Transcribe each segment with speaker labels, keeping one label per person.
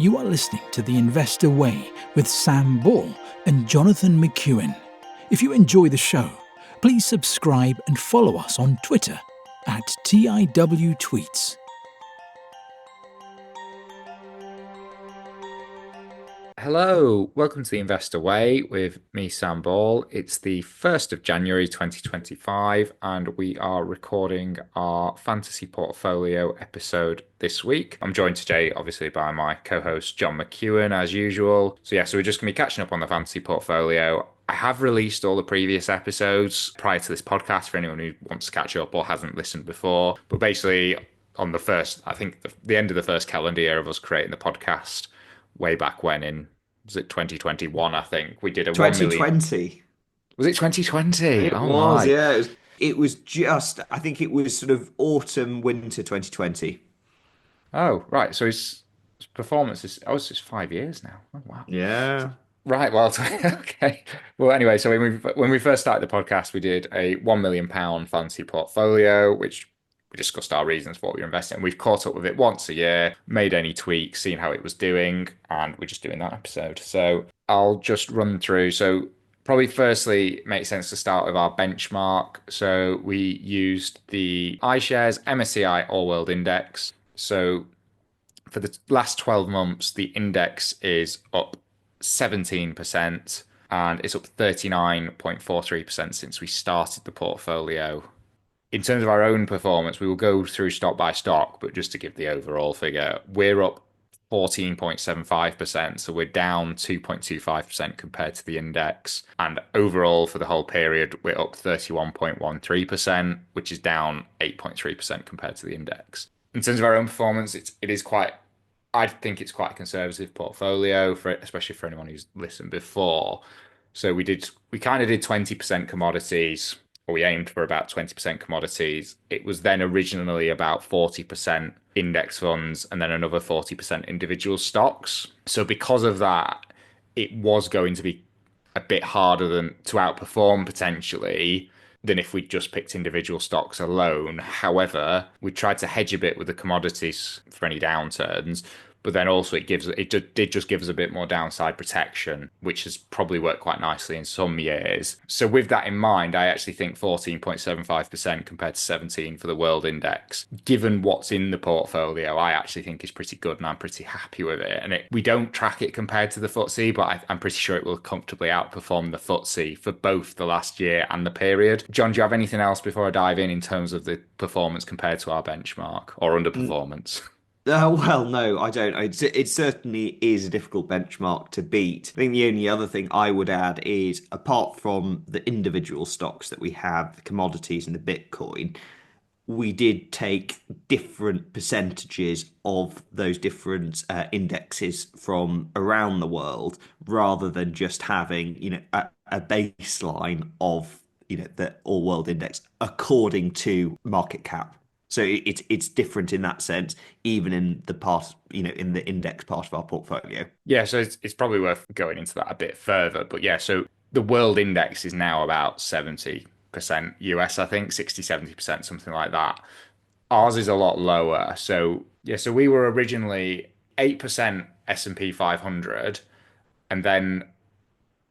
Speaker 1: You are listening to The Investor Way with Sam Ball and Jonathan McEwen. If you enjoy the show, please subscribe and follow us on Twitter at TIW Tweets.
Speaker 2: Hello, welcome to the Investor Way with me, Sam Ball. It's the 1st of January 2025, and we are recording our fantasy portfolio episode this week. I'm joined today, obviously, by my co-host, John McEwen, as usual. So we're just going to be catching up on the fantasy portfolio. I have released all the previous episodes prior to this podcast for anyone who wants to catch up or hasn't listened before. But basically, on the first, I think the end of the first calendar year of us creating the podcast, way back when in was it 2021, I think we did a 1 million.
Speaker 3: 2020.
Speaker 2: Was it 2020?
Speaker 3: It
Speaker 2: Oh
Speaker 3: was,
Speaker 2: my.
Speaker 3: yeah. It was just, I think it was sort of autumn, winter 2020.
Speaker 2: Oh, right. So his performance is, oh, it's just 5 years now. Oh wow.
Speaker 3: Yeah.
Speaker 2: Right, well, okay. Well, anyway, so when we first started the podcast, we did a £1 million fantasy portfolio, which we discussed our reasons for what we were investing in. We've caught up with it once a year, made any tweaks, seen how it was doing, and we're just doing that episode. So I'll just run through. So probably firstly, it makes sense to start with our benchmark. So we used the iShares MSCI All World Index. So for the last 12 months, the index is up 17% and it's up 39.43% since we started the portfolio. In terms of our own performance, we will go through stock by stock, but just to give the overall figure, we're up 14.75%, so we're down 2.25% compared to the index. And overall, for the whole period, we're up 31.13%, which is down 8.3% compared to the index. In terms of our own performance, it is quite, I think it's quite a conservative portfolio for especially for anyone who's listened before. So we kind of did 20% commodities, or we aimed for about 20% commodities. It was then originally about 40% index funds and then another 40% individual stocks. So because of that, it was going to be a bit harder than to outperform potentially than if we'd just picked individual stocks alone. However, we tried to hedge a bit with the commodities for any downturns, but then also it did just give us a bit more downside protection, which has probably worked quite nicely in some years. So with that in mind, I actually think 14.75% compared to 17 for the world index, given what's in the portfolio, I actually think is pretty good and I'm pretty happy with it. And we don't track it compared to the FTSE, but I'm pretty sure it will comfortably outperform the FTSE for both the last year and the period. John, do you have anything else before I dive in terms of the performance compared to our benchmark or underperformance?
Speaker 3: Well, no, I don't. It certainly is a difficult benchmark to beat. I think the only other thing I would add is, apart from the individual stocks that we have, the commodities and the Bitcoin, we did take different percentages of those different indexes from around the world, rather than just having, a baseline of, the all world index according to market cap. So it's different in that sense, even in the part, in the index part of our portfolio.
Speaker 2: Yeah, so it's probably worth going into that a bit further. But yeah, so the world index is now about 70% US, I think, 60, 70%, something like that. Ours is a lot lower. So yeah, so we were originally 8% S&P 500, and then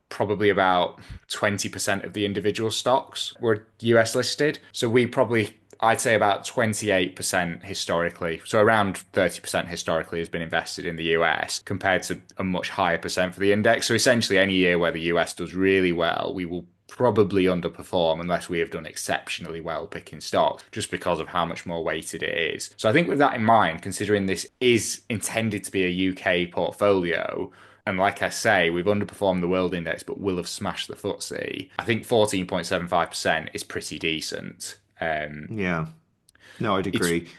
Speaker 2: probably about 20% of the individual stocks were US listed. So we probably, I'd say about 28% historically. So around 30% historically has been invested in the US compared to a much higher percent for the index. So essentially, any year where the US does really well, we will probably underperform unless we have done exceptionally well picking stocks, just because of how much more weighted it is. So I think with that in mind, considering this is intended to be a UK portfolio, and like I say, we've underperformed the world index, but will have smashed the FTSE. I think 14.75% is pretty decent.
Speaker 3: Yeah, no, I'd
Speaker 2: It's
Speaker 3: agree.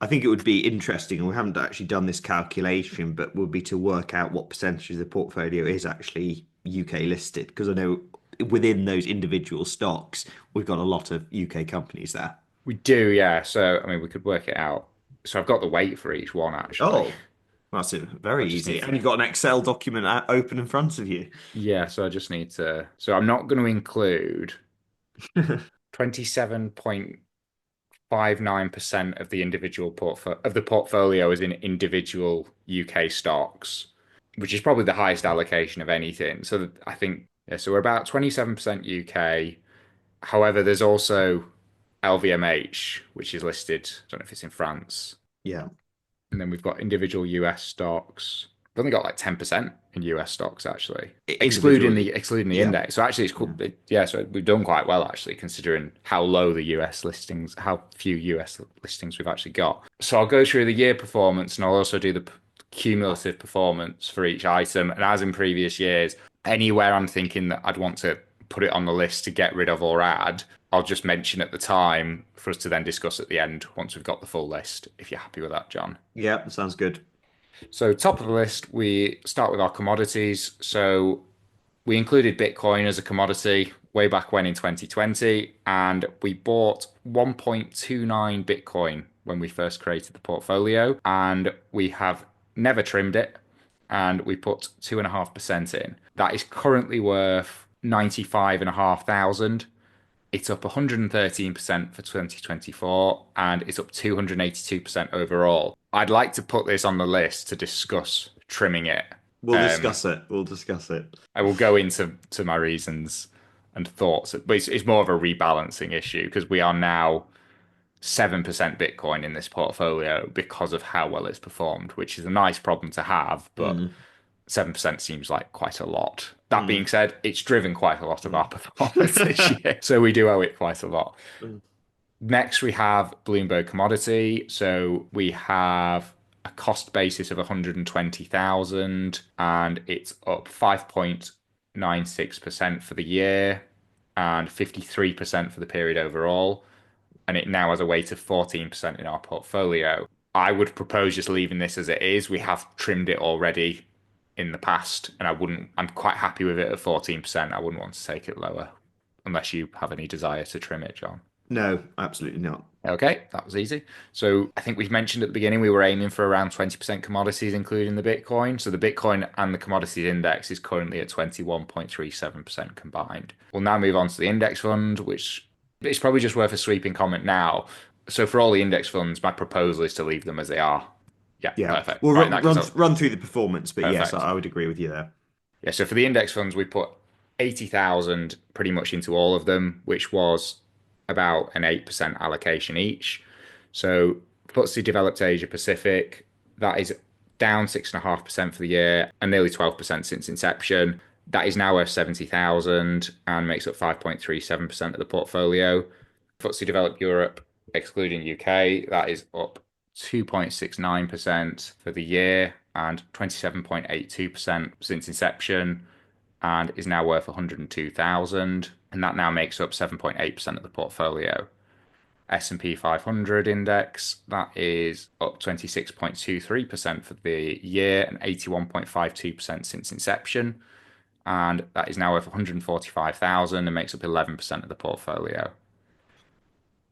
Speaker 3: I think it would be interesting, and we haven't actually done this calculation, but would be to work out what percentage of the portfolio is actually UK listed, because I know within those individual stocks, we've got a lot of UK companies there.
Speaker 2: we do, yeah. So I mean, we could work it out. So I've got the weight for each one actually.
Speaker 3: Oh, that's it.
Speaker 2: I
Speaker 3: Very
Speaker 2: just
Speaker 3: easy.
Speaker 2: need
Speaker 3: And
Speaker 2: to,
Speaker 3: you've got an Excel document open in front of you.
Speaker 2: yeah. So I just need to. So I'm not going to include 27.5% 0.59% of the individual portfolio is in individual UK stocks, which is probably the highest allocation of anything. So I think yeah, so we're about 27% UK. However, there's also LVMH, which is listed. I don't know if it's in France.
Speaker 3: Yeah.
Speaker 2: And then we've got individual US stocks. We've only got like 10% in US stocks actually, excluding
Speaker 3: Individually.
Speaker 2: the
Speaker 3: Yeah.
Speaker 2: index. So actually it's cool.
Speaker 3: Yeah.
Speaker 2: Yeah, so we've done quite well actually, considering how low the US listings, how few US listings we've actually got. So I'll go through the year performance and I'll also do the cumulative performance for each item. And as in previous years, anywhere I'm thinking that I'd want to put it on the list to get rid of or add, I'll just mention at the time for us to then discuss at the end once we've got the full list, if you're happy with that, John.
Speaker 3: Yeah, sounds good.
Speaker 2: So, top of the list, we start with our commodities. So, we included Bitcoin as a commodity way back when in 2020, and we bought 1.29 Bitcoin when we first created the portfolio, and we have never trimmed it, and we put 2.5% in. That is currently worth 95,500. It's up 113% for 2024 and it's up 282% overall. I'd like to put this on the list to discuss trimming it.
Speaker 3: We'll discuss it. We'll discuss it.
Speaker 2: I will go into my reasons and thoughts, but it's more of a rebalancing issue because we are now 7% Bitcoin in this portfolio because of how well it's performed, which is a nice problem to have, but
Speaker 3: Mm,
Speaker 2: 7% seems like quite a lot. That being
Speaker 3: mm,
Speaker 2: said, it's driven quite a lot of our
Speaker 3: mm.
Speaker 2: performance this year, so we do owe it quite a lot.
Speaker 3: Mm.
Speaker 2: Next, we have Bloomberg Commodity. So we have a cost basis of 120,000 and it's up 5.96% for the year and 53% for the period overall. And it now has a weight of 14% in our portfolio. I would propose just leaving this as it is. We have trimmed it already in the past, and I'm quite happy with it at 14%. I wouldn't want to take it lower unless you have any desire to trim it, John.
Speaker 3: No, absolutely not.
Speaker 2: Okay, that was easy. So I think we've mentioned at the beginning we were aiming for around 20% commodities, including the Bitcoin. So the Bitcoin and the commodities index is currently at 21.37% combined. We'll now move on to the index fund, which is probably just worth a sweeping comment now. So for all the index funds, my proposal is to leave them as they are. Yeah,
Speaker 3: Yeah,
Speaker 2: perfect.
Speaker 3: we'll
Speaker 2: Right, in that case,
Speaker 3: run through the performance, but yes,
Speaker 2: perfect.
Speaker 3: I would agree with you there.
Speaker 2: Yeah, so for the index funds, we put 80,000 pretty much into all of them, which was about an 8% allocation each. So FTSE Developed Asia Pacific, that is down 6.5% for the year and nearly 12% since inception. That is now worth 70,000 and makes up 5.37% of the portfolio. FTSE Developed Europe, excluding UK, that is up 2.69% for the year and 27.82% since inception and is now worth 102,000 and that now makes up 7.8% of the portfolio. S&P 500 index, that is up 26.23% for the year and 81.52% since inception and that is now worth 145,000 and makes up 11% of the portfolio.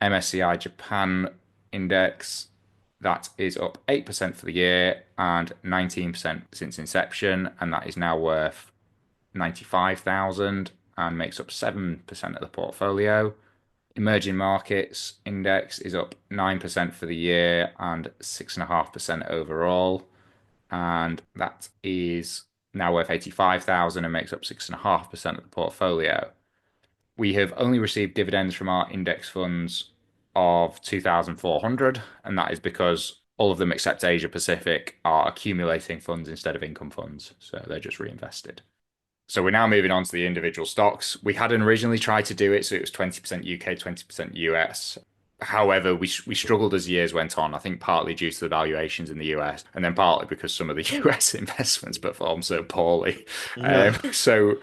Speaker 2: MSCI Japan index, that is up 8% for the year and 19% since inception, and that is now worth 95,000 and makes up 7% of the portfolio. Emerging markets index is up 9% for the year and 6.5% overall, and that is now worth 85,000 and makes up 6.5% of the portfolio. We have only received dividends from our index funds of 2,400, and that is because all of them except Asia Pacific are accumulating funds instead of income funds, so they're just reinvested. So we're now moving on to the individual stocks. We hadn't originally tried to do it, so it was 20% UK, 20% US. However, we struggled as years went on, I think partly due to the valuations in the US, and then partly because some of the US investments performed so poorly.
Speaker 3: Yeah.
Speaker 2: So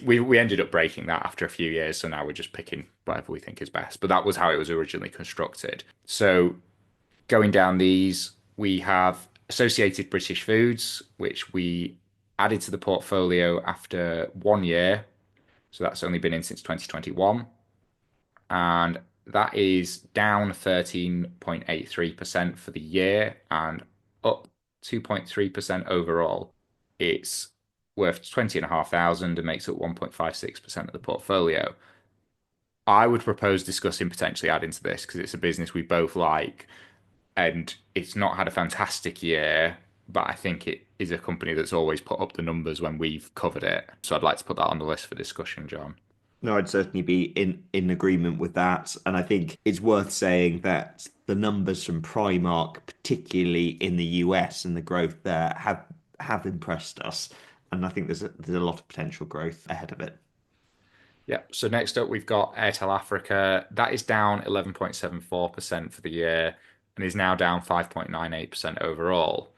Speaker 2: we ended up breaking that after a few years, so now we're just picking whatever we think is best. But that was how it was originally constructed. So going down these, we have Associated British Foods, which we added to the portfolio after 1 year. So that's only been in since 2021. And that is down 13.83% for the year and up 2.3% overall. It's worth 20,500 and makes up 1.56% of the portfolio. I would propose discussing potentially adding to this because it's a business we both like and it's not had a fantastic year, but I think it is a company that's always put up the numbers when we've covered it. So I'd like to put that on the list for discussion, John.
Speaker 3: No, I'd certainly be in agreement with that. And I think it's worth saying that the numbers from Primark, particularly in the US and the growth there, have impressed us. And I think there's a lot of potential growth ahead of it.
Speaker 2: Yeah. So next up, we've got Airtel Africa. That is down 11.74% for the year and is now down 5.98% overall.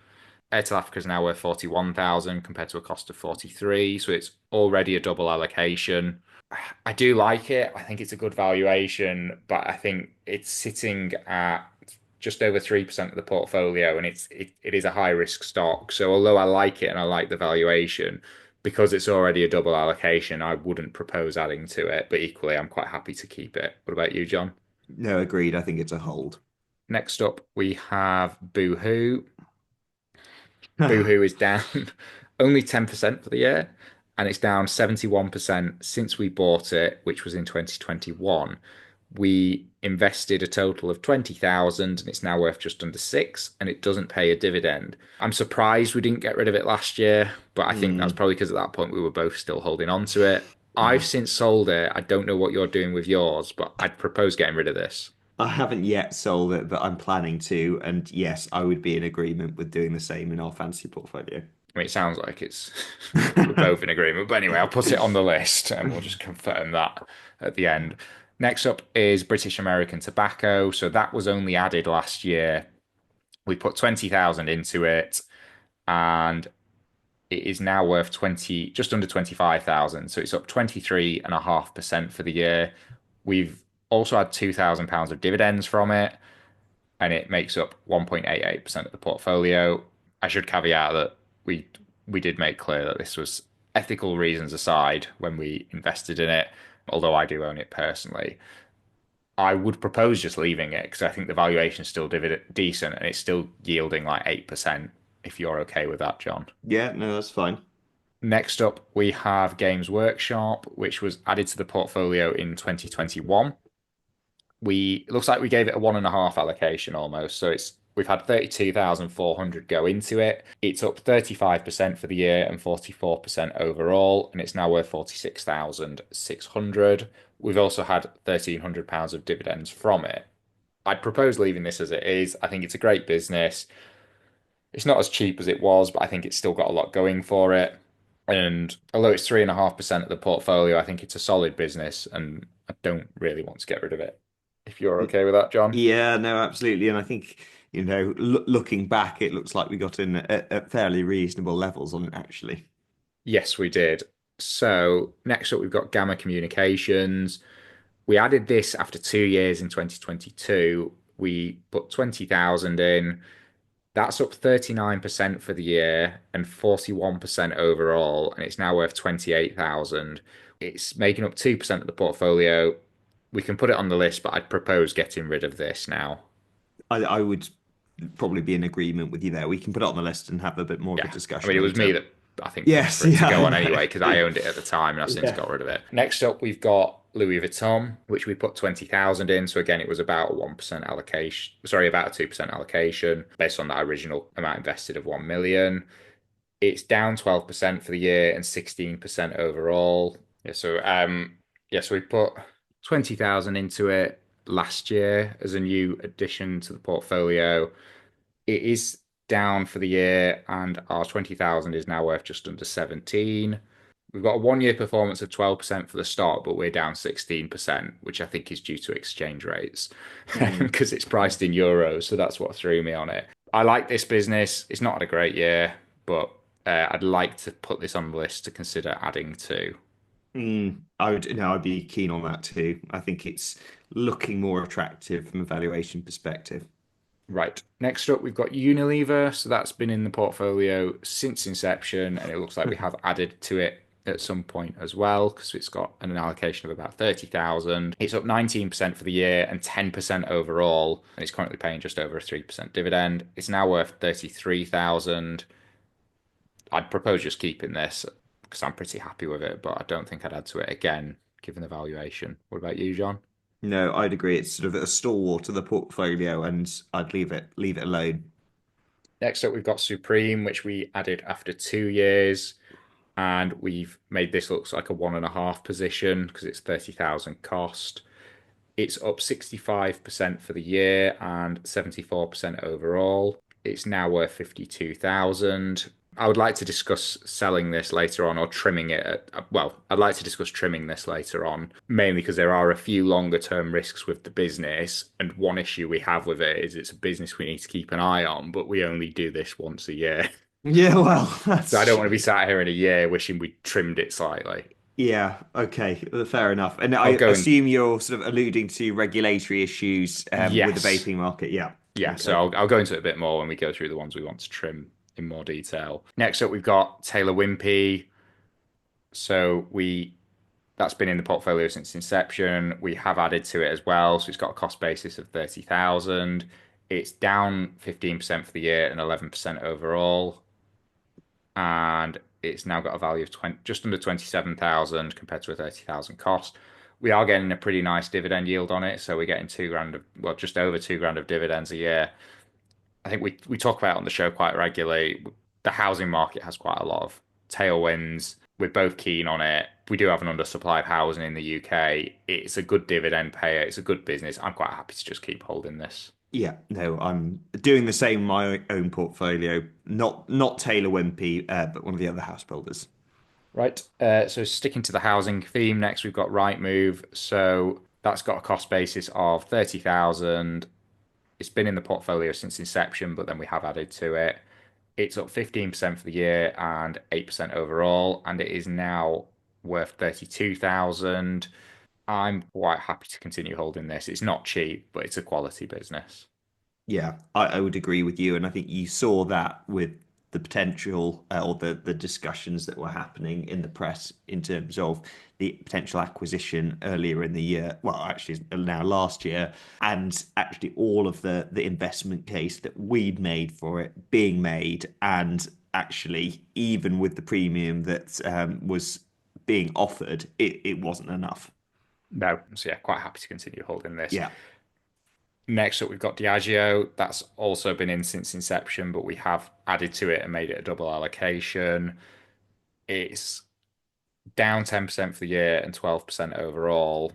Speaker 2: Airtel Africa is now worth 41,000 compared to a cost of 43, so it's already a double allocation. I do like it. I think it's a good valuation, but I think it's sitting at just over 3% of the portfolio and it is a high risk stock. So although I like it and I like the valuation, because it's already a double allocation, I wouldn't propose adding to it, but equally I'm quite happy to keep it. What about you, John?
Speaker 3: No, agreed. I think it's a hold.
Speaker 2: Next up, we have Boohoo. Boohoo is down only 10% for the year, and it's down 71% since we bought it, which was in 2021. We invested a total of 20,000 and it's now worth just under 6 and it doesn't pay a dividend. I'm surprised we didn't get rid of it last year, but I think that's
Speaker 3: Mm,
Speaker 2: probably because at that point we were both still holding on to it. I've
Speaker 3: mm.
Speaker 2: since sold it. I don't know what you're doing with yours, but I'd propose getting rid of this.
Speaker 3: I haven't yet sold it, but I'm planning to. And yes, I would be in agreement with doing the same in our fancy portfolio.
Speaker 2: I mean, it sounds like it's we're both in agreement. But anyway, I'll put it on the list and we'll just confirm that at the end. Next up is British American Tobacco. So that was only added last year. We put 20,000 into it and it is now worth 20, just under 25,000. So it's up 23.5% for the year. We've also had £2,000 of dividends from it and it makes up 1.88% of the portfolio. I should caveat that we did make clear that this was ethical reasons aside when we invested in it, although I do own it personally. I would propose just leaving it because I think the valuation is still decent and it's still yielding like 8% if you're okay with that, John.
Speaker 3: Yeah, no, that's fine.
Speaker 2: Next up, we have Games Workshop, which was added to the portfolio in 2021. We it looks like we gave it a 1.5 allocation almost. So we've had 32,400 go into it. It's up 35% for the year and 44% overall, and it's now worth 46,600. We've also had £1,300 of dividends from it. I'd propose leaving this as it is. I think it's a great business. It's not as cheap as it was, but I think it's still got a lot going for it. And although it's 3.5% of the portfolio, I think it's a solid business and I don't really want to get rid of it. If you're okay with that, John.
Speaker 3: Yeah, no, absolutely. And I think, looking back, it looks like we got in at fairly reasonable levels on it, actually.
Speaker 2: Yes, we did. So next up, we've got Gamma Communications. We added this after 2 years in 2022. We put 20,000 in. That's up 39% for the year and 41% overall, and it's now worth 28,000. It's making up 2% of the portfolio. We can put it on the list, but I'd propose getting rid of this now.
Speaker 3: I would probably be in agreement with you there. We can put it on the list and have a bit more of a
Speaker 2: Yeah. I mean,
Speaker 3: discussion
Speaker 2: it was me
Speaker 3: later.
Speaker 2: that I think pushed
Speaker 3: Yes,
Speaker 2: for it to
Speaker 3: yeah,
Speaker 2: go
Speaker 3: I
Speaker 2: on anyway because I
Speaker 3: know.
Speaker 2: owned it at the time and I've since
Speaker 3: Yeah.
Speaker 2: got rid of it. Next up, we've got Louis Vuitton, which we put 20,000 in. So again, it was about a 1% allocation, sorry, about a 2% allocation based on that original amount invested of 1 million. It's down 12% for the year and 16% overall. So we put 20,000 into it last year as a new addition to the portfolio. It is down for the year, and our 20,000 is now worth just under 17. We've got a 1 year performance of 12% for the stock, but we're down 16%, which I think is due to exchange rates
Speaker 3: Mm.
Speaker 2: because it's priced in euros. So that's what threw me on it. I like this business. It's not had a great year, but I'd like to put this on the list to consider adding to.
Speaker 3: I'd be keen on that too. I think it's looking more attractive from a valuation perspective.
Speaker 2: Right. Next up, we've got Unilever. So that's been in the portfolio since inception, and it looks like we have added to it at some point as well because it's got an allocation of about 30,000. It's up 19% for the year and 10% overall, and it's currently paying just over a 3% dividend. It's now worth 33,000. I'd propose just keeping this because I'm pretty happy with it, but I don't think I'd add to it again given the valuation. What about you, John?
Speaker 3: No, I'd agree. It's sort of a stalwart of the portfolio, and I'd leave it alone.
Speaker 2: Next up, we've got Supreme, which we added after 2 years. And we've made this look like a 1.5 position because it's 30,000 cost. It's up 65% for the year and 74% overall. It's now worth 52,000. I would like to discuss selling this later on or trimming it. Well, I'd like to discuss trimming this later on, mainly because there are a few longer term risks with the business. And one issue we have with it is it's a business we need to keep an eye on, but we only do this once a year.
Speaker 3: Yeah, well,
Speaker 2: So I
Speaker 3: that's
Speaker 2: don't want to be
Speaker 3: true.
Speaker 2: sat here in a year wishing we trimmed it slightly.
Speaker 3: Yeah, okay, fair enough. And
Speaker 2: I'll
Speaker 3: I
Speaker 2: go and
Speaker 3: assume you're sort of alluding to regulatory issues with the
Speaker 2: yes.
Speaker 3: vaping market. Yeah.
Speaker 2: Yeah, so
Speaker 3: Okay.
Speaker 2: I'll go into it a bit more when we go through the ones we want to trim in more detail. Next up, we've got Taylor Wimpey. So we that's been in the portfolio since inception. We have added to it as well. So it's got a cost basis of 30,000. It's down 15% for the year and 11% overall. And it's now got a value of 20, just under 27,000 compared to a 30,000 cost. We are getting a pretty nice dividend yield on it. So we're getting 2 grand of, well, just over 2 grand of dividends a year. I think we talk about it on the show quite regularly. The housing market has quite a lot of tailwinds. We're both keen on it. We do have an undersupply of housing in the UK. It's a good dividend payer. It's a good business. I'm quite happy to just keep holding this.
Speaker 3: Yeah, no, I'm doing the same in my own portfolio. Not Taylor Wimpey, but one of the other house builders.
Speaker 2: Right. So sticking to the housing theme, next we've got Rightmove. So that's got a cost basis of 30,000. It's been in the portfolio since inception, but then we have added to it. It's up 15% for the year and 8% overall, and it is now worth 32,000. I'm quite happy to continue holding this. It's not cheap, but it's a quality business.
Speaker 3: Yeah, I would agree with you, and I think you saw that with the potential or the discussions that were happening in the press in terms of the potential acquisition earlier in the year. Well, actually, now last year, and actually all of the investment case that we'd made for it being made, and actually even with the premium that was being offered, it wasn't enough.
Speaker 2: No, so yeah, quite happy to continue holding this.
Speaker 3: Yeah.
Speaker 2: Next up, we've got Diageo. That's also been in since inception, but we have added to it and made it a double allocation. It's down 10% for the year and 12% overall.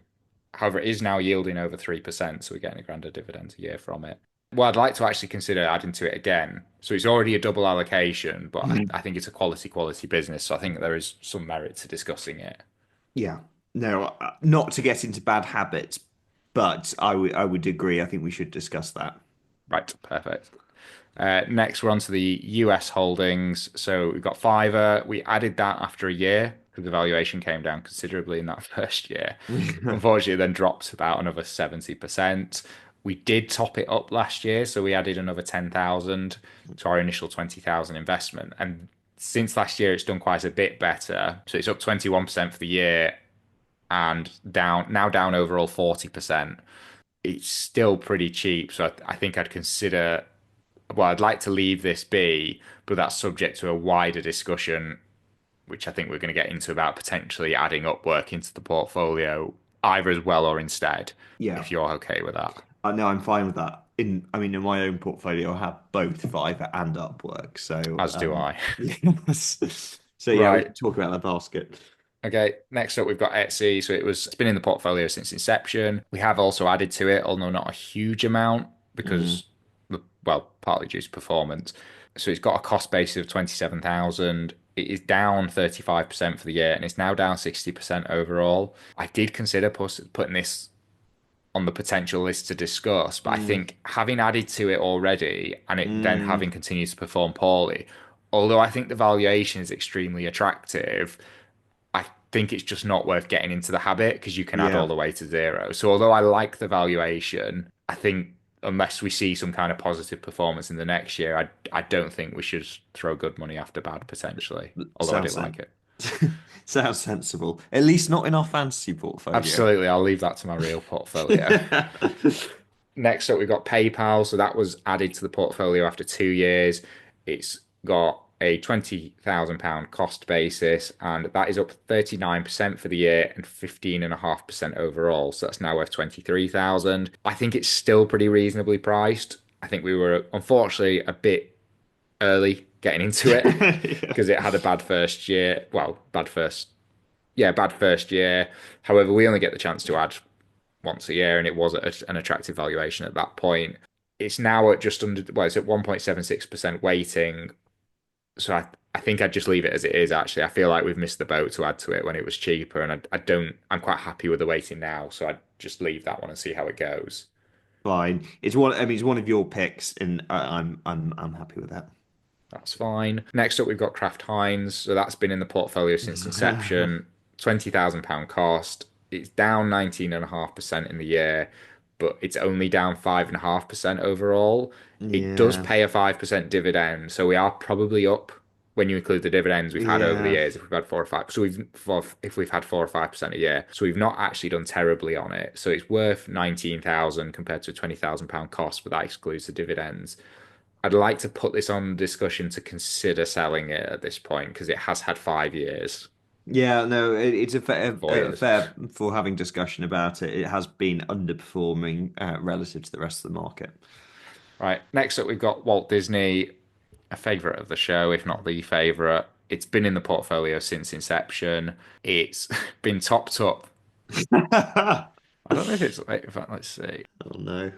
Speaker 2: However, it is now yielding over 3%, so we're getting a grand of dividends a year from it. Well, I'd like to actually consider adding to it again. So it's already a double allocation, but I think it's a quality business. So I think there is some merit to discussing it.
Speaker 3: Yeah. No, not to get into bad habits, but I would agree. I think we should discuss that.
Speaker 2: Right, perfect. Next, we're on to the US holdings. So we've got Fiverr. We added that after a year because the valuation came down considerably in that first year. Unfortunately, it then dropped about another 70%. We did top it up last year, so we added another 10,000 to our initial 20,000 investment. And since last year, it's done quite a bit better. So it's up 21% for the year and down overall 40%. It's still pretty cheap, so I think I'd consider well, I'd like to leave this be, but that's subject to a wider discussion, which I think we're going to get into about potentially adding Upwork into the portfolio, either as well or instead,
Speaker 3: Yeah.
Speaker 2: if you're okay with that.
Speaker 3: No, I'm fine with that. I mean, in my own portfolio, I have both Fiverr and Upwork. So,
Speaker 2: As do I.
Speaker 3: yes. So yeah, we
Speaker 2: Right.
Speaker 3: can talk about that basket.
Speaker 2: Okay. Next up, we've got Etsy. So it's been in the portfolio since inception. We have also added to it, although not a huge amount
Speaker 3: Mm,
Speaker 2: because, well, partly due to performance. So it's got a cost base of 27,000. It is down 35% for the year and it's now down 60% overall. I did consider putting this on the potential list to discuss, but I
Speaker 3: mm,
Speaker 2: think having added to it already and it then
Speaker 3: mm.
Speaker 2: having continued to perform poorly, although I think the valuation is extremely attractive, I think it's just not worth getting into the habit because you can add all
Speaker 3: Yeah.
Speaker 2: the way to zero. So although I like the valuation, I think unless we see some kind of positive performance in the next year, I don't think we should throw good money after bad potentially. Although I do
Speaker 3: Sounds sen-
Speaker 2: like it.
Speaker 3: sounds sensible. At least not in our fantasy portfolio.
Speaker 2: Absolutely, I'll leave that to my real portfolio. Next up, we've got PayPal. So that was added to the portfolio after 2 years. It's got a £20,000 cost basis, and that is up 39% for the year and 15.5% overall. So that's now worth 23,000. I think it's still pretty reasonably priced. I think we were unfortunately a bit early getting into it
Speaker 3: Yeah.
Speaker 2: because it had a bad first year. Well, bad first year. However, we only get the chance to add once a year, and it was at an attractive valuation at that point. It's now at just under, well, it's at 1.76% weighting. So I think I'd just leave it as it is, actually. I feel like we've missed the boat to add to it when it was cheaper, and I'm quite happy with the weighting now. So I'd just leave that one and see how it goes.
Speaker 3: Fine. It's one. I mean, it's one of your picks, and I'm happy with that.
Speaker 2: That's fine. Next up, we've got Kraft Heinz. So that's been in the portfolio since inception. £20,000 cost. It's down 19.5% in the year, but it's only down 5.5% overall. It does
Speaker 3: Yeah.
Speaker 2: pay a 5% dividend. So we are probably up when you include the dividends we've had over the
Speaker 3: Yeah.
Speaker 2: years. If we've had four or five, so if we've had 4 or 5% a year, so we've not actually done terribly on it. So it's worth 19,000 compared to a £20,000 cost, but that excludes the dividends. I'd like to put this on discussion to consider selling it at this point because it has had 5 years,
Speaker 3: Yeah, no, it's
Speaker 2: 4 years.
Speaker 3: fair for having discussion about it. It has been underperforming relative to the rest of the market.
Speaker 2: Right. Next up, we've got Walt Disney, a favorite of the show, if not the favorite. It's been in the portfolio since inception. It's been topped up.
Speaker 3: Oh
Speaker 2: I don't know if it's, in fact, let's see.
Speaker 3: no.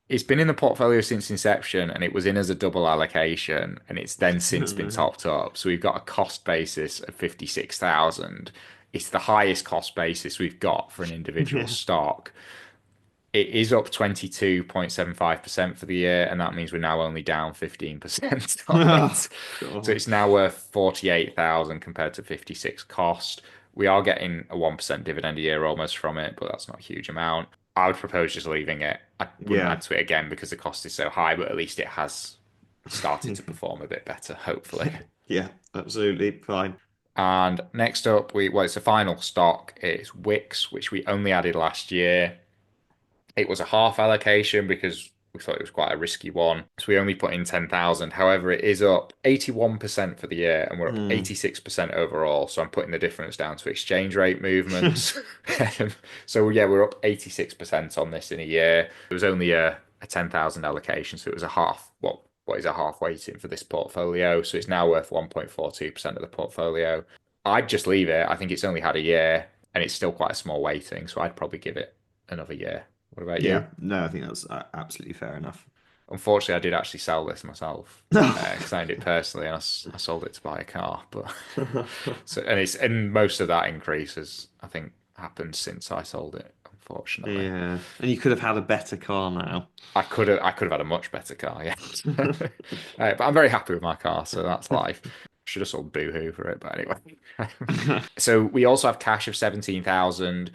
Speaker 2: It's been in the portfolio since inception and it was in as a double allocation and it's then
Speaker 3: Oh
Speaker 2: since been
Speaker 3: no.
Speaker 2: topped up. So we've got a cost basis of 56,000. It's the highest cost basis we've got for an individual
Speaker 3: Yeah.
Speaker 2: stock. It is up 22.75% for the year, and that means we're now only down 15% on
Speaker 3: Oh
Speaker 2: it. So
Speaker 3: God.
Speaker 2: it's now worth 48,000 compared to 56 cost. We are getting a 1% dividend a year almost from it, but that's not a huge amount. I would propose just leaving it. I wouldn't
Speaker 3: Yeah.
Speaker 2: add to it again because the cost is so high, but at least it has started to perform a bit better, hopefully.
Speaker 3: Yeah, absolutely fine.
Speaker 2: And next up, well, it's a final stock. It's Wix, which we only added last year. It was a half allocation because we thought it was quite a risky one. So we only put in 10,000. However, it is up 81% for the year and we're up
Speaker 3: Hmm.
Speaker 2: 86% overall. So I'm putting the difference down to exchange rate movements. So yeah, we're up 86% on this in a year. It was only a 10,000 allocation. So it was a half, what is a half weighting for this portfolio. So it's now worth 1.42% of the portfolio. I'd just leave it. I think it's only had a year and it's still quite a small weighting. So I'd probably give it another year. What about you?
Speaker 3: Yeah, no, I think that's absolutely fair enough.
Speaker 2: Unfortunately, I did actually sell this myself because I owned it personally, and I sold it to buy a car. But so and most of that increase has I think happened since I sold it. Unfortunately,
Speaker 3: Yeah, and you could have had a better car now.
Speaker 2: I could have had a much better car, yeah. But I'm very happy with my car, so that's life. Should have sold Boohoo for it, but anyway. So we also have cash of 17,000.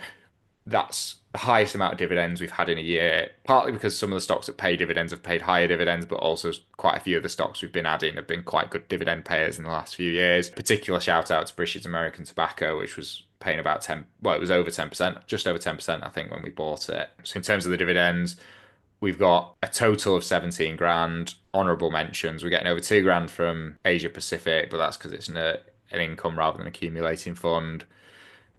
Speaker 2: That's the highest amount of dividends we've had in a year, partly because some of the stocks that pay dividends have paid higher dividends, but also quite a few of the stocks we've been adding have been quite good dividend payers in the last few years. Particular shout out to British American Tobacco, which was paying about 10, well, it was over 10%, just over 10%, I think, when we bought it. So in terms of the dividends, we've got a total of 17 grand. Honorable mentions. We're getting over 2 grand from Asia Pacific, but that's because it's an income rather than accumulating fund.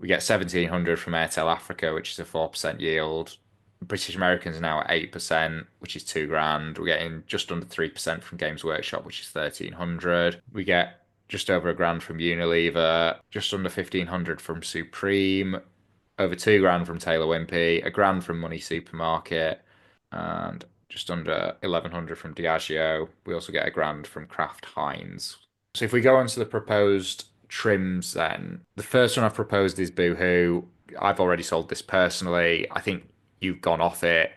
Speaker 2: We get 1,700 from Airtel Africa, which is a 4% yield. British Americans are now at 8%, which is 2 grand. We're getting just under 3% from Games Workshop, which is 1,300. We get just over a grand from Unilever, just under 1,500 from Supreme, over 2 grand from Taylor Wimpey, a grand from Money Supermarket, and just under 1,100 from Diageo. We also get a grand from Kraft Heinz. So if we go on to the proposed trims, then the first one I've proposed is Boohoo. I've already sold this personally. I think you've gone off it.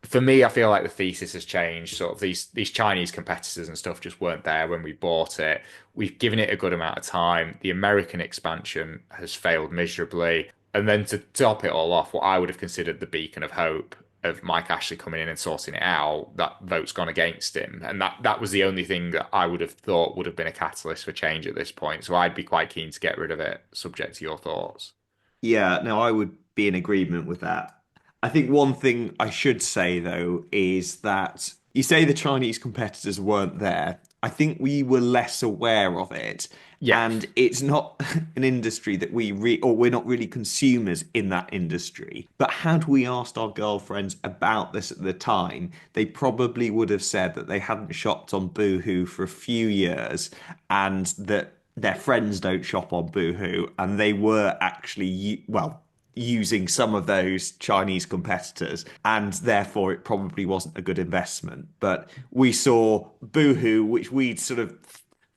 Speaker 2: For me, I feel like the thesis has changed. Sort of these Chinese competitors and stuff just weren't there when we bought it. We've given it a good amount of time. The American expansion has failed miserably. And then to top it all off, what I would have considered the beacon of hope of Mike Ashley coming in and sorting it out, that vote's gone against him. And that was the only thing that I would have thought would have been a catalyst for change at this point. So I'd be quite keen to get rid of it, subject to your thoughts.
Speaker 3: Yeah, no, I would be in agreement with that. I think one thing I should say though is that you say the Chinese competitors weren't there. I think we were less aware of it.
Speaker 2: Yeah.
Speaker 3: And it's not an industry that or we're not really consumers in that industry. But had we asked our girlfriends about this at the time, they probably would have said that they hadn't shopped on Boohoo for a few years and that their friends don't shop on Boohoo and they were actually, well, using some of those Chinese competitors, and therefore it probably wasn't a good investment. But we saw Boohoo, which we'd sort of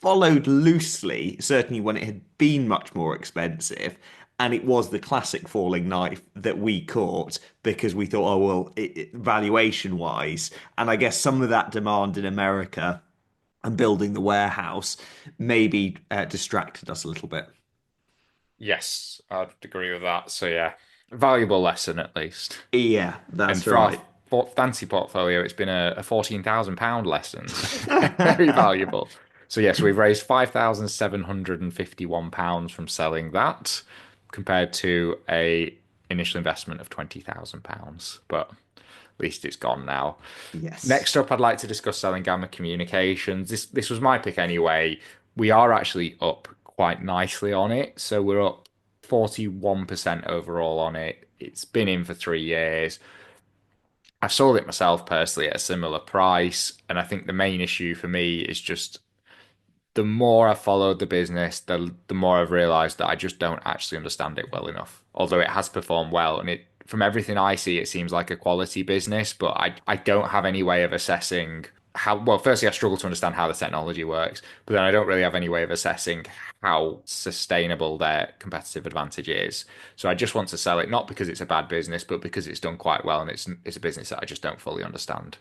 Speaker 3: followed loosely, certainly when it had been much more expensive. And it was the classic falling knife that we caught because we thought, oh, well, valuation wise. And I guess some of that demand in America and building the warehouse maybe distracted us a little bit.
Speaker 2: Yes, I'd agree with that. So yeah, valuable lesson at least.
Speaker 3: Yeah,
Speaker 2: And
Speaker 3: that's
Speaker 2: for our
Speaker 3: right.
Speaker 2: fancy portfolio, it's been a £14,000 lesson. So very valuable. So yes, we've raised £5,751 from selling that, compared to a initial investment of £20,000. But at least it's gone now.
Speaker 3: Yes.
Speaker 2: Next up, I'd like to discuss selling Gamma Communications. This was my pick anyway. We are actually up quite nicely on it. So we're up 41% overall on it. It's been in for 3 years. I've sold it myself personally at a similar price. And I think the main issue for me is just the more I've followed the business, the more I've realized that I just don't actually understand it well enough. Although it has performed well, and it from everything I see, it seems like a quality business, but I don't have any way of assessing how well, firstly, I struggle to understand how the technology works, but then I don't really have any way of assessing how sustainable their competitive advantage is. So I just want to sell it, not because it's a bad business, but because it's done quite well and it's a business that I just don't fully understand.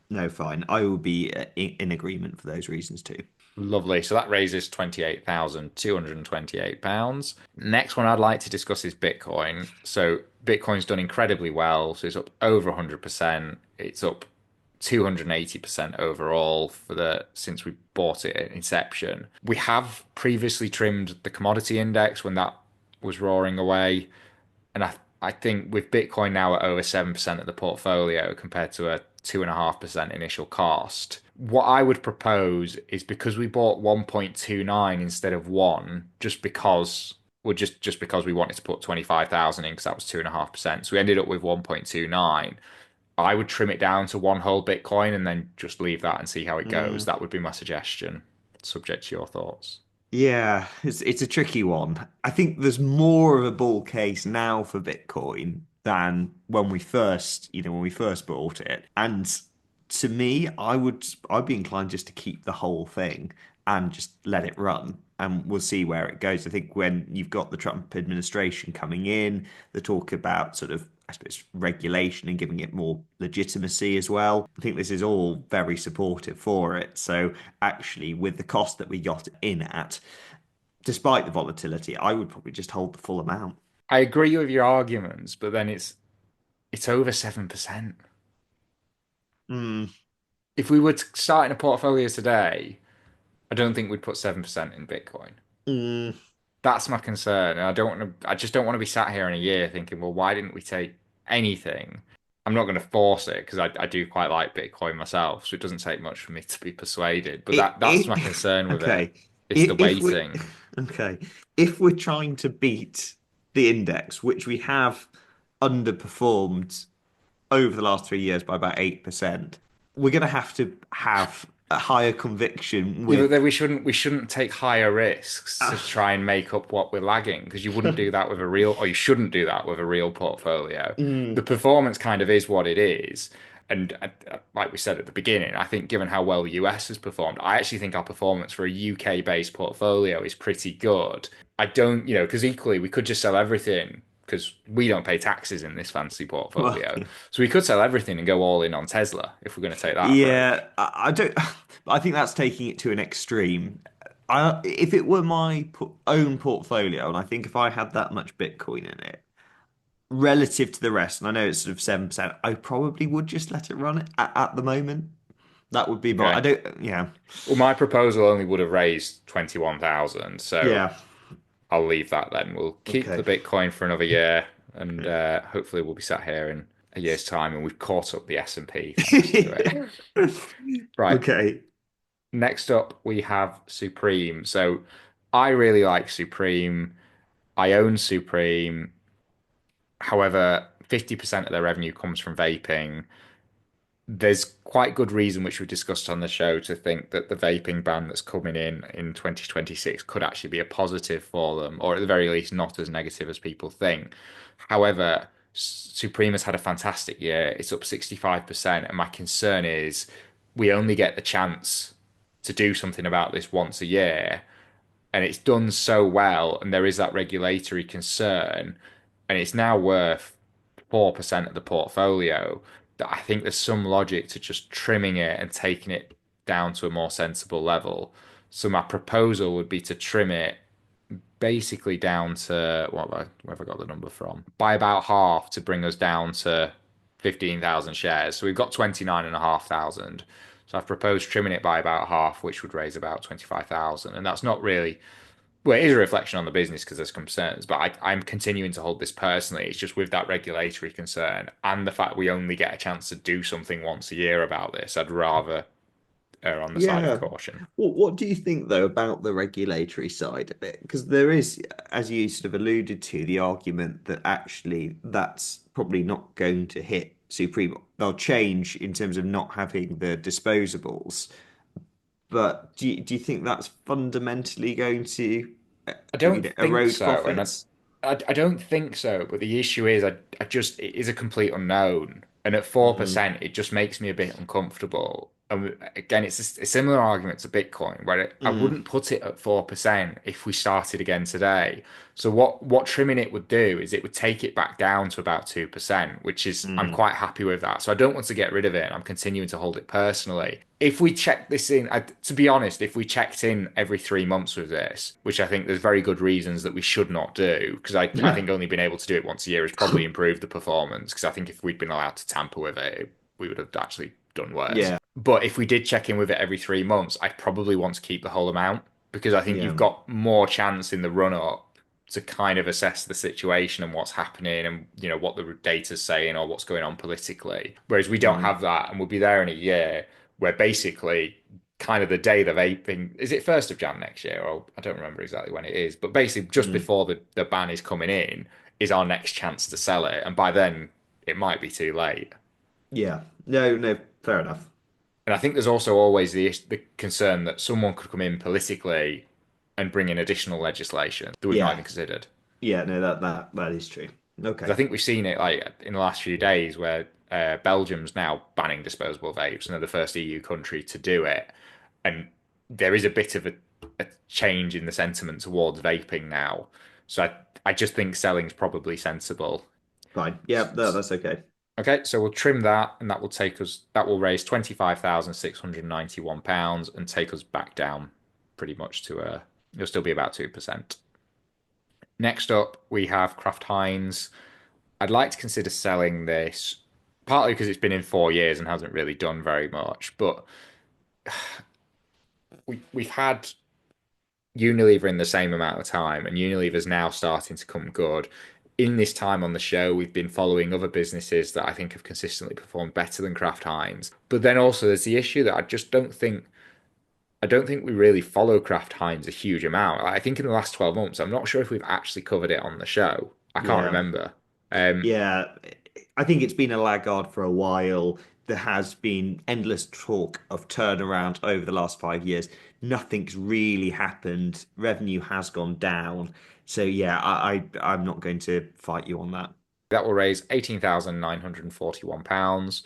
Speaker 3: No, fine. I will be in agreement for those reasons too.
Speaker 2: Lovely. So that raises £28,228. Next one I'd like to discuss is Bitcoin. So Bitcoin's done incredibly well. So it's up over 100%. It's up 280% overall for the since we bought it at inception. We have previously trimmed the commodity index when that was roaring away. And I think with Bitcoin now at over 7% of the portfolio compared to a 2.5% initial cost, what I would propose is because we bought 1.29 instead of one, just because we wanted to put 25,000 in because that was 2.5%. So we ended up with 1.29. I would trim it down to one whole Bitcoin and then just leave that and see how it goes.
Speaker 3: Mm,
Speaker 2: That would be my suggestion, subject to your thoughts.
Speaker 3: yeah, it's a tricky one. I think there's more of a bull case now for Bitcoin than when we first bought it. And to me, I'd be inclined just to keep the whole thing and just let it run. And we'll see where it goes. I think when you've got the Trump administration coming in, the talk about sort of, I suppose, regulation and giving it more legitimacy as well. I think this is all very supportive for it. So actually, with the cost that we got in at, despite the volatility, I would probably just hold the full amount.
Speaker 2: I agree with your arguments, but then it's over 7%.
Speaker 3: Mm,
Speaker 2: If we were to start in a portfolio today, I don't think we'd put 7% in Bitcoin.
Speaker 3: mm,
Speaker 2: That's my concern. And I just don't want to be sat here in a year thinking, well, why didn't we take anything? I'm not going to force it because I do quite like Bitcoin myself, so it doesn't take much for me to be persuaded. But that's my concern with it.
Speaker 3: okay.
Speaker 2: It's the
Speaker 3: If we
Speaker 2: waiting.
Speaker 3: okay, if we're trying to beat the index, which we have underperformed over the last 3 years by about 8%, we're going to have a higher conviction
Speaker 2: Yeah, but
Speaker 3: with.
Speaker 2: then we shouldn't take higher risks to try and make up what we're lagging because you wouldn't do that with a real, or you shouldn't do that with a real portfolio. The
Speaker 3: Mm,
Speaker 2: performance kind of is what it is. And like we said at the beginning, I think given how well the US has performed, I actually think our performance for a UK-based portfolio is pretty good. I don't, because equally we could just sell everything because we don't pay taxes in this fancy
Speaker 3: well,
Speaker 2: portfolio. So we could sell everything and go all in on Tesla if we're going to take that approach.
Speaker 3: yeah, I don't. I think that's taking it to an extreme. If it were my own portfolio, and I think if I had that much Bitcoin in it, relative to the rest, and I know it's sort of 7%, I probably would just let it run at the moment. That would be my. I
Speaker 2: Okay.
Speaker 3: don't. Yeah.
Speaker 2: Well, my proposal only would have raised 21,000, so
Speaker 3: Yeah.
Speaker 2: I'll leave that then. We'll keep
Speaker 3: Okay.
Speaker 2: the Bitcoin for another year, and
Speaker 3: Okay.
Speaker 2: hopefully we'll be sat here in a year's time and we've caught up the S&P thanks to it. Right.
Speaker 3: Okay.
Speaker 2: Next up, we have Supreme. So I really like Supreme. I own Supreme. However, 50% of their revenue comes from vaping. There's quite good reason, which we discussed on the show, to think that the vaping ban that's coming in 2026 could actually be a positive for them, or at the very least, not as negative as people think. However, Supreme has had a fantastic year. It's up 65%, and my concern is we only get the chance to do something about this once a year, and it's done so well, and there is that regulatory concern, and it's now worth 4% of the portfolio, that I think there's some logic to just trimming it and taking it down to a more sensible level. So my proposal would be to trim it basically down to where have I got the number from? By about half to bring us down to 15,000 shares. So we've got 29,500. So I've proposed trimming it by about half, which would raise about 25,000. And that's not really, well, it is a reflection on the business because there's concerns, but I'm continuing to hold this personally. It's just with that regulatory concern and the fact we only get a chance to do something once a year about this, I'd rather err on the side of
Speaker 3: Yeah.
Speaker 2: caution.
Speaker 3: What do you think, though, about the regulatory side of it? Because there is, as you sort of alluded to, the argument that actually that's probably not going to hit Supreme. They'll change in terms of not having the disposables. But do you think that's fundamentally going to
Speaker 2: I don't think
Speaker 3: erode
Speaker 2: so, and
Speaker 3: profits?
Speaker 2: I don't think so. But the issue is, I just it is a complete unknown, and at
Speaker 3: Mm,
Speaker 2: 4%, it just makes me a bit uncomfortable. And again, it's a similar argument to Bitcoin, where I
Speaker 3: mm,
Speaker 2: wouldn't put it at 4% if we started again today. So what trimming it would do is it would take it back down to about 2%, which is I'm
Speaker 3: mm.
Speaker 2: quite happy with that. So I don't want to get rid of it, and I'm continuing to hold it personally. If we check this in, to be honest, if we checked in every 3 months with this, which I think there's very good reasons that we should not do, because I think only being able to do it once a year has probably improved the performance. Because I think if we'd been allowed to tamper with it, we would have actually done worse.
Speaker 3: Yeah,
Speaker 2: But if we did check in with it every 3 months, I'd probably want to keep the whole amount because I think you've
Speaker 3: yeah.
Speaker 2: got more chance in the run up to kind of assess the situation and what's happening and what the data's saying or what's going on politically. Whereas we don't
Speaker 3: Mm,
Speaker 2: have that, and we'll be there in a year where basically kind of the day the vaping is it 1st of Jan next year, or I don't remember exactly when it is, but basically just
Speaker 3: mm.
Speaker 2: before the ban is coming in is our next chance to sell it, and by then it might be too late.
Speaker 3: Yeah. No, no, fair enough.
Speaker 2: And I think there's also always the concern that someone could come in politically and bring in additional legislation that we've not
Speaker 3: Yeah.
Speaker 2: even considered.
Speaker 3: Yeah, no, that is true.
Speaker 2: Because
Speaker 3: Okay.
Speaker 2: I think we've seen it like in the last few days where Belgium's now banning disposable vapes and they're the first EU country to do it. And there is a bit of a change in the sentiment towards vaping now. So I just think selling's probably sensible.
Speaker 3: Fine. Yeah, that's okay.
Speaker 2: Okay, so we'll trim that, and that will raise £25,691 and take us back down pretty much to it'll still be about 2%. Next up, we have Kraft Heinz. I'd like to consider selling this, partly because it's been in 4 years and hasn't really done very much, but we've had Unilever in the same amount of time, and Unilever's now starting to come good. In this time on the show, we've been following other businesses that I think have consistently performed better than Kraft Heinz. But then also there's the issue that I don't think we really follow Kraft Heinz a huge amount. I think in the last 12 months, I'm not sure if we've actually covered it on the show. I can't
Speaker 3: Yeah.
Speaker 2: remember. Um,
Speaker 3: Yeah. I think it's been a laggard for a while. There has been endless talk of turnaround over the last 5 years. Nothing's really happened. Revenue has gone down. So yeah, I'm not going to fight you on that.
Speaker 2: that will raise £18,941.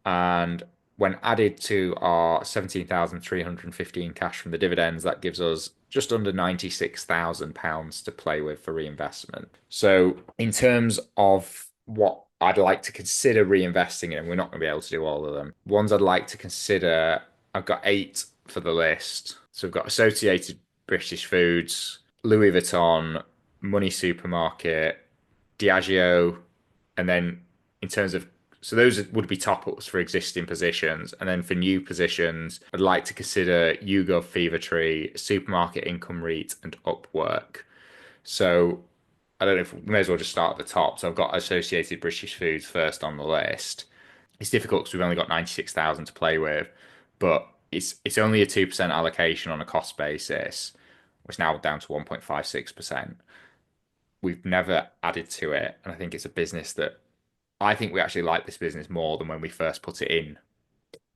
Speaker 2: And when added to our 17,315 cash from the dividends, that gives us just under £96,000 to play with for reinvestment. So, in terms of what I'd like to consider reinvesting in, we're not going to be able to do all of them. Ones I'd like to consider, I've got 8 for the list. So, we've got Associated British Foods, Louis Vuitton, Money Supermarket, Diageo, and then in terms of so those would be top ups for existing positions, and then for new positions, I'd like to consider YouGov Fevertree, Supermarket Income REIT, and Upwork. So I don't know if we may as well just start at the top. So I've got Associated British Foods first on the list. It's difficult because we've only got 96,000 to play with, but It's only a 2% allocation on a cost basis, which now down to 1.56%. We've never added to it, and I think it's a business that I think we actually like this business more than when we first put it in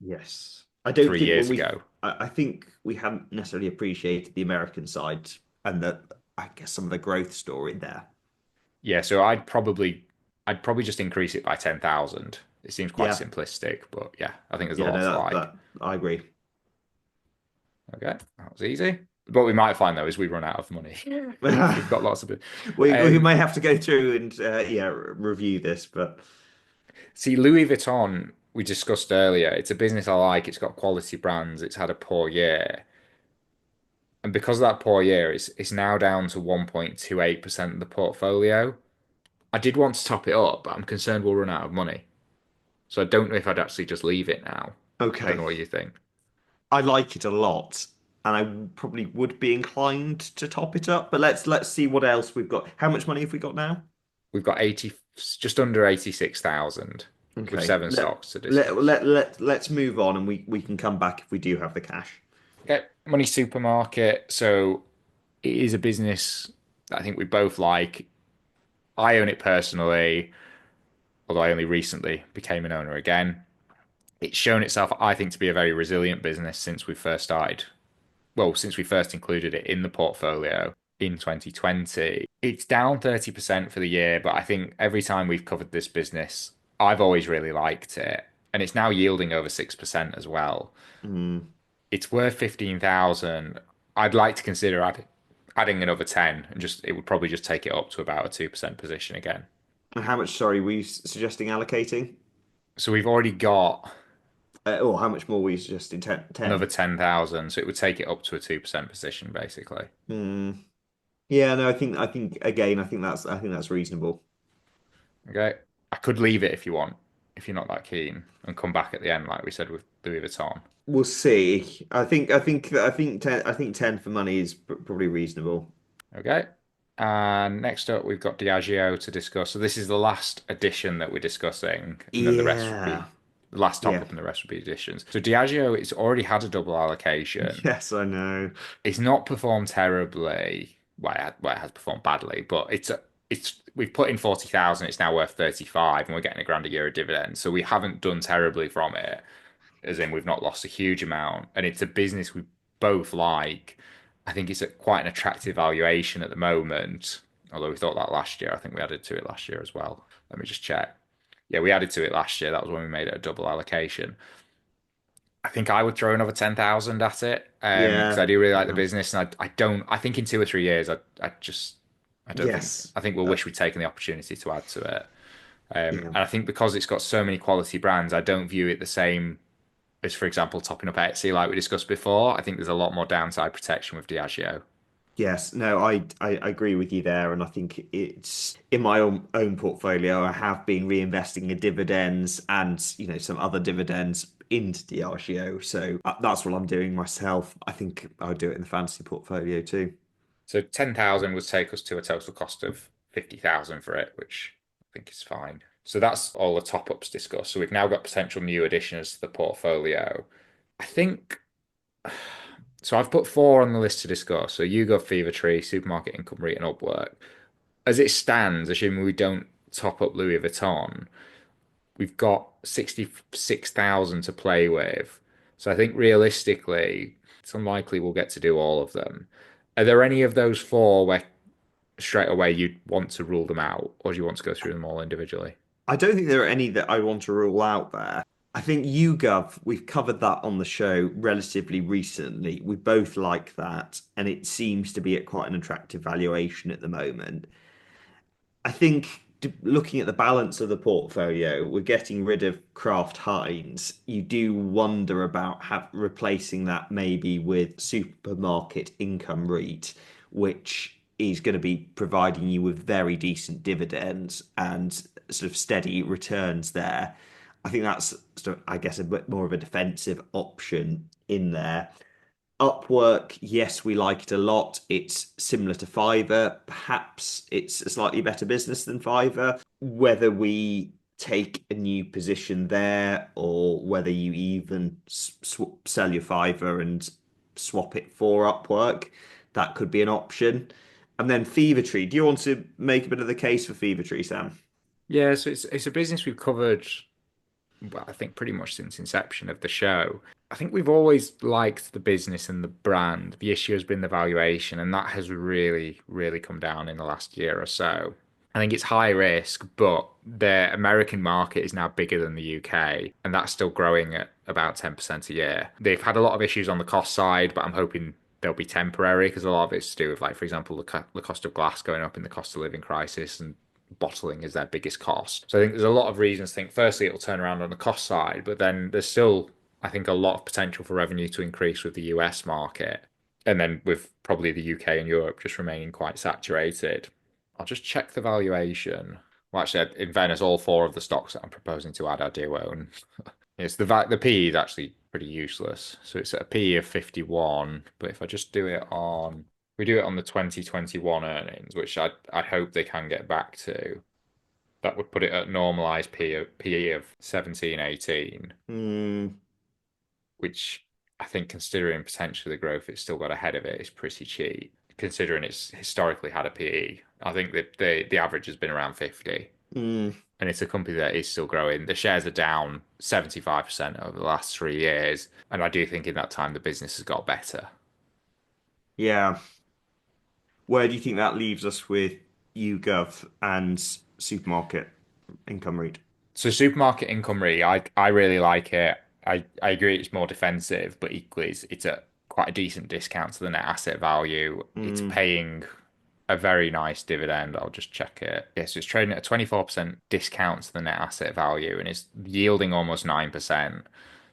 Speaker 3: Yes. I don't
Speaker 2: three
Speaker 3: think when
Speaker 2: years
Speaker 3: we,
Speaker 2: ago.
Speaker 3: I think we haven't necessarily appreciated the American side and I guess some of the growth story there.
Speaker 2: Yeah, so I'd probably just increase it by 10,000. It seems quite
Speaker 3: Yeah.
Speaker 2: simplistic, but yeah, I think there's a
Speaker 3: Yeah,
Speaker 2: lot
Speaker 3: no,
Speaker 2: to like.
Speaker 3: that I agree.
Speaker 2: Okay, that was easy. What we might find though is we run out of money if we've got lots of it.
Speaker 3: We may have to go through and yeah, review this, but
Speaker 2: See, Louis Vuitton, we discussed earlier, it's a business I like. It's got quality brands. It's had a poor year. And because of that poor year, it's now down to 1.28% of the portfolio. I did want to top it up, but I'm concerned we'll run out of money. So I don't know if I'd actually just leave it now. I don't
Speaker 3: okay.
Speaker 2: know what you think.
Speaker 3: I like it a lot, and I probably would be inclined to top it up. But let's see what else we've got. How much money have we got now?
Speaker 2: We've got 80, just under 86,000 with
Speaker 3: Okay,
Speaker 2: seven stocks to discuss.
Speaker 3: let's move on, and we can come back if we do have the cash.
Speaker 2: Okay, Money Supermarket. So it is a business that I think we both like. I own it personally, although I only recently became an owner again. It's shown itself, I think, to be a very resilient business since we first started. Well, since we first included it in the portfolio in 2020. It's down 30% for the year, but I think every time we've covered this business, I've always really liked it. And it's now yielding over 6% as well.
Speaker 3: Mm.
Speaker 2: It's worth 15,000. I'd like to consider adding another 10 and just it would probably just take it up to about a 2% position again.
Speaker 3: And how much, sorry, were you suggesting allocating?
Speaker 2: So we've already got
Speaker 3: Or how much more were you suggesting? 10?
Speaker 2: another
Speaker 3: 10?
Speaker 2: 10,000, so it would take it up to a 2% position basically.
Speaker 3: Mm. Yeah, no, I think again, I think that's reasonable.
Speaker 2: Okay. I could leave it if you want, if you're not that keen, and come back at the end like we said with Louis Vuitton.
Speaker 3: We'll see. I think 10 for money is probably reasonable.
Speaker 2: Okay. And next up, we've got Diageo to discuss. So this is the last edition that we're discussing, and then the rest would
Speaker 3: Yeah.
Speaker 2: be the last top
Speaker 3: Yeah.
Speaker 2: up, and the rest would be additions. So Diageo, it's already had a double allocation.
Speaker 3: Yes, I know.
Speaker 2: It's not performed terribly. Well, it has performed badly, but it's we've put in 40,000. It's now worth 35, and we're getting a grand a year of dividends. So we haven't done terribly from it, as in we've not lost a huge amount. And it's a business we both like. I think it's at quite an attractive valuation at the moment. Although we thought that last year, I think we added to it last year as well. Let me just check. Yeah, we added to it last year. That was when we made it a double allocation. I think I would throw another 10,000 at it because I
Speaker 3: Yeah.
Speaker 2: do really like the
Speaker 3: Yeah.
Speaker 2: business, and I don't. I think in 2 or 3 years, I don't think.
Speaker 3: Yes.
Speaker 2: I think we'll wish we'd taken the opportunity to add to it.
Speaker 3: Yeah.
Speaker 2: And I think because it's got so many quality brands, I don't view it the same as, for example, topping up Etsy like we discussed before. I think there's a lot more downside protection with Diageo.
Speaker 3: Yes, no, I agree with you there, and I think it's in my own portfolio. I have been reinvesting the dividends and some other dividends into Diageo, so that's what I'm doing myself. I think I'll do it in the fantasy portfolio too.
Speaker 2: So 10,000 would take us to a total cost of 50,000 for it, which I think is fine. So that's all the top ups discussed. So we've now got potential new additions to the portfolio. I think so. I've put four on the list to discuss. So YouGov, Fever Tree, Supermarket Income REIT, and Upwork. As it stands, assuming we don't top up Louis Vuitton, we've got 66,000 to play with. So I think realistically, it's unlikely we'll get to do all of them. Are there any of those four where straight away you'd want to rule them out, or do you want to go through them all individually?
Speaker 3: I don't think there are any that I want to rule out there. I think YouGov, we've covered that on the show relatively recently. We both like that, and it seems to be at quite an attractive valuation at the moment. I think looking at the balance of the portfolio, we're getting rid of Kraft Heinz. You do wonder about replacing that maybe with supermarket income REIT, which is going to be providing you with very decent dividends and sort of steady returns there. I think that's sort of, I guess, a bit more of a defensive option in there. Upwork, yes, we like it a lot. It's similar to Fiverr. Perhaps it's a slightly better business than Fiverr. Whether we take a new position there, or whether you even sell your fiver and swap it for Upwork. That could be an option. And then Fever Tree. Do you want to make a bit of the case for Fever Tree, Sam?
Speaker 2: Yeah, so it's a business we've covered, well, I think pretty much since inception of the show. I think we've always liked the business and the brand. The issue has been the valuation, and that has really, really come down in the last year or so. I think it's high risk, but the American market is now bigger than the UK, and that's still growing at about 10% a year. They've had a lot of issues on the cost side, but I'm hoping they'll be temporary because a lot of it's to do with, like, for example, the cost of glass going up in the cost of living crisis, and bottling is their biggest cost. So I think there's a lot of reasons to think, firstly, it'll turn around on the cost side, but then there's still, I think, a lot of potential for revenue to increase with the US market. And then with probably the UK and Europe just remaining quite saturated. I'll just check the valuation. Well, actually, in fairness, all four of the stocks that I'm proposing to add I do own. It's the PE is actually pretty useless. So it's at a PE of 51. But if I just do it on, we do it on the 2021 earnings, which I hope they can get back to. That would put it at normalized PE of 17, 18,
Speaker 3: Hmm.
Speaker 2: which I think, considering potentially the growth it's still got ahead of it, is pretty cheap. Considering it's historically had a PE, I think that the average has been around 50.
Speaker 3: Hmm.
Speaker 2: And it's a company that is still growing. The shares are down 75% over the last 3 years. And I do think in that time the business has got better.
Speaker 3: Yeah. Where do you think that leaves us with YouGov and supermarket income REIT?
Speaker 2: So supermarket income REIT, I really like it. I agree it's more defensive, but equally it's at quite a decent discount to the net asset value. It's
Speaker 3: Mm,
Speaker 2: paying a very nice dividend. I'll just check it. Yes, it's trading at a 24% discount to the net asset value and it's yielding almost 9%.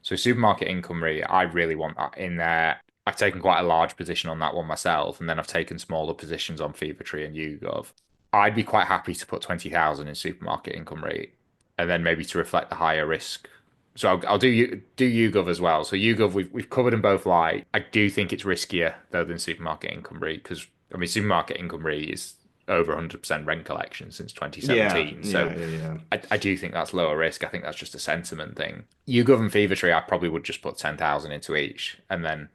Speaker 2: So supermarket income REIT, I really want that in there. I've taken quite a large position on that one myself, and then I've taken smaller positions on Fevertree and YouGov. I'd be quite happy to put 20,000 in supermarket income REIT, and then maybe to reflect the higher risk. So I'll do YouGov as well. So YouGov, we've covered them both light. I do think it's riskier though than supermarket income REIT because I mean supermarket income REIT is over 100% rent collection since
Speaker 3: yeah,
Speaker 2: 2017. So
Speaker 3: yeah, yeah, yeah.
Speaker 2: I do think that's lower risk. I think that's just a sentiment thing. YouGov and Fevertree, I probably would just put 10,000 into each, and then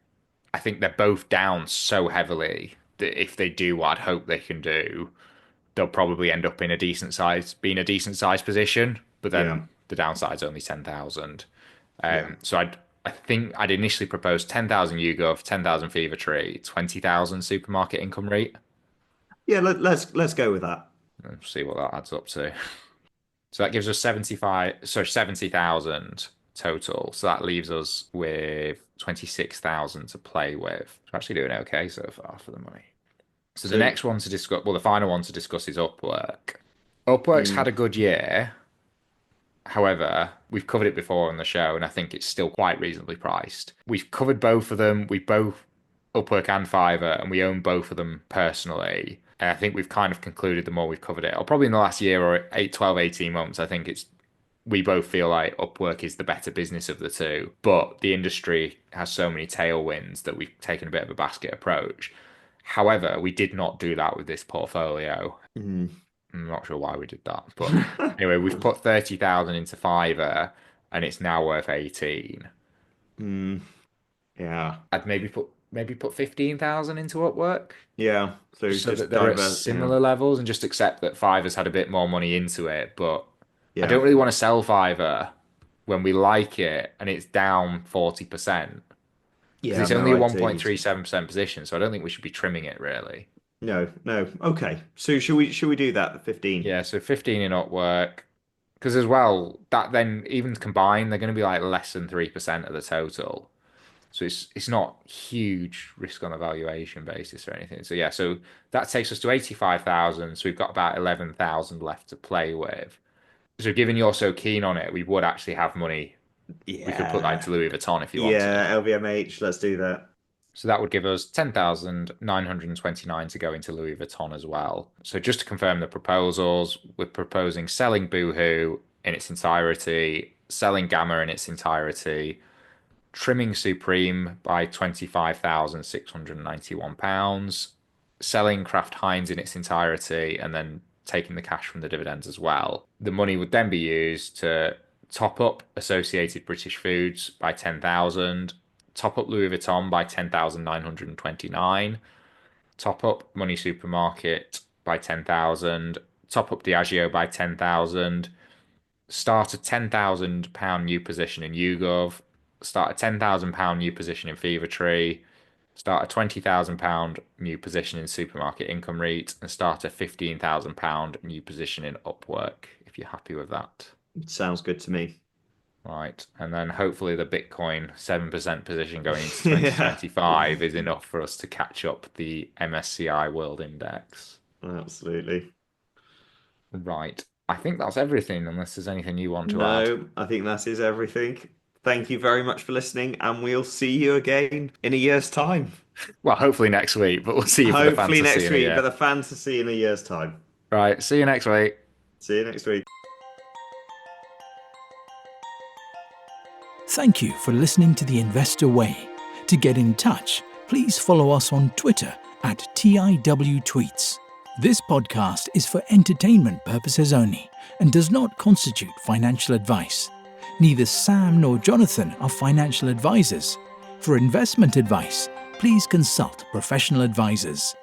Speaker 2: I think they're both down so heavily that if they do what I'd hope they can do, they'll probably end up in a decent size, being a decent size position. But
Speaker 3: Yeah,
Speaker 2: then the downside's only 10,000.
Speaker 3: yeah.
Speaker 2: So I think I'd initially propose 10,000 YouGov, 10,000 Fever Tree, 20,000 supermarket income rate,
Speaker 3: Yeah, let's go with that.
Speaker 2: and see what that adds up to. So that gives us 70,000 total. So that leaves us with 26,000 to play with. We're actually doing okay so far for the money. So the
Speaker 3: So,
Speaker 2: next one to discuss, well, the final one to discuss is Upwork. Upwork's had
Speaker 3: mm,
Speaker 2: a good year. However, we've covered it before on the show, and I think it's still quite reasonably priced. We've covered both of them. We both, Upwork and Fiverr, and we own both of them personally. And I think we've kind of concluded the more we've covered it, or probably in the last year or 8, 12, 18 months, I think we both feel like Upwork is the better business of the two. But the industry has so many tailwinds that we've taken a bit of a basket approach. However, we did not do that with this portfolio.
Speaker 3: mm.
Speaker 2: I'm not sure why we did that, but anyway, we've put 30,000 into Fiverr and it's now worth 18.
Speaker 3: Mm, yeah,
Speaker 2: I'd maybe put 15,000 into Upwork
Speaker 3: yeah. So
Speaker 2: just so that
Speaker 3: just
Speaker 2: they're at
Speaker 3: divert. Yeah,
Speaker 2: similar levels and just accept that Fiverr's had a bit more money into it, but I
Speaker 3: yeah,
Speaker 2: don't really want to sell Fiverr when we like it and it's down 40% because
Speaker 3: yeah.
Speaker 2: it's
Speaker 3: No,
Speaker 2: only a
Speaker 3: I'd say need to.
Speaker 2: 1.37% position, so I don't think we should be trimming it really.
Speaker 3: No, no. Okay. So should we do that? The 15.
Speaker 2: Yeah, so 15 in Upwork. Because as well, that then even combined, they're going to be like less than 3% of the total. So it's not huge risk on a valuation basis or anything. So yeah, so that takes us to 85,000. So we've got about 11,000 left to play with. So given you're so keen on it, we would actually have money. We could put that
Speaker 3: Yeah,
Speaker 2: into Louis Vuitton if you wanted.
Speaker 3: yeah. LVMH. Let's do that.
Speaker 2: So that would give us 10,929 to go into Louis Vuitton as well. So just to confirm the proposals, we're proposing selling Boohoo in its entirety, selling Gamma in its entirety, trimming Supreme by £25,691, selling Kraft Heinz in its entirety, and then taking the cash from the dividends as well. The money would then be used to top up Associated British Foods by 10,000, top up Louis Vuitton by 10,929, top up Money Supermarket by 10,000, top up Diageo by 10,000, start a £10,000 new position in YouGov, start a £10,000 new position in Fevertree, start a £20,000 new position in Supermarket Income REIT, and start a £15,000 new position in Upwork, if you're happy with that.
Speaker 3: Sounds good to me.
Speaker 2: Right. And then hopefully the Bitcoin 7% position going into 2025 is enough for us to catch up the MSCI World Index.
Speaker 3: Absolutely.
Speaker 2: Right. I think that's everything, unless there's anything you want to add.
Speaker 3: No, I think that is everything. Thank you very much for listening, and we'll see you again in a year's time.
Speaker 2: Well, hopefully next week, but we'll see you for the fantasy
Speaker 3: Hopefully next
Speaker 2: in a
Speaker 3: week,
Speaker 2: year.
Speaker 3: but the fantasy in a year's time.
Speaker 2: Right. See you next week.
Speaker 3: See you next week.
Speaker 1: Thank you for listening to The Investor Way. To get in touch, please follow us on Twitter at TIWTweets. This podcast is for entertainment purposes only and does not constitute financial advice. Neither Sam nor Jonathan are financial advisors. For investment advice, please consult professional advisors.